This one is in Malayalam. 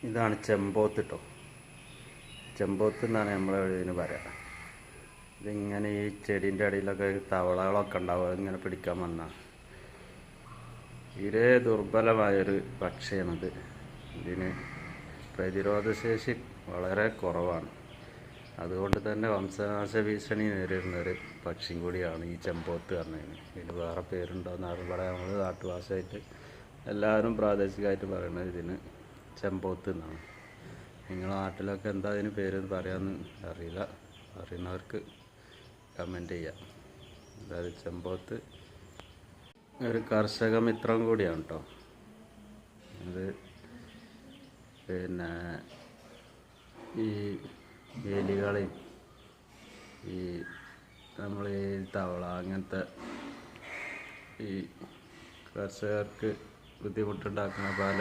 ഇതാണ് ചെമ്പോത്ത് കേട്ടോ. ചെമ്പോത്ത് എന്നാണ് നമ്മളെ ഇതിന് പറയുക. ഇതിങ്ങനെ ഈ ചെടീൻ്റെ അടിയിലൊക്കെ തവളകളൊക്കെ ഉണ്ടാവും, അതിങ്ങനെ പിടിക്കാൻ വന്നാൽ. തീരെ ദുർബലമായൊരു പക്ഷിയാണിത്. ഇതിന് പ്രതിരോധശേഷി വളരെ കുറവാണ്. അതുകൊണ്ട് തന്നെ വംശനാശ ഭീഷണി നേരിടുന്നൊരു പക്ഷിയും കൂടിയാണ് ഈ ചെമ്പോത്ത് പറഞ്ഞതിന്. ഇതിന് വേറെ പേരുണ്ടോയെന്ന് ഇവിടെ നമ്മൾ നാട്ടുഭാഷയായിട്ട് എല്ലാവരും പ്രാദേശികമായിട്ട് പറയുന്നത് ഇതിന് ചെമ്പോത്ത് എന്നാണ്. നിങ്ങളുടെ നാട്ടിലൊക്കെ എന്താ അതിന് പേര് പറയാമെന്ന് അറിയില്ല. അറിയുന്നവർക്ക് കമൻറ്റ് ചെയ്യാം. അതായത് ചെമ്പോത്ത് ഒരു കർഷക മിത്രം കൂടിയാണ് കേട്ടോ. അത് പിന്നെ ഈ എലികളെയും ഈ നമ്മൾ ഈ തവള അങ്ങനത്തെ ഈ കർഷകർക്ക് ബുദ്ധിമുട്ടുണ്ടാക്കുന്ന പല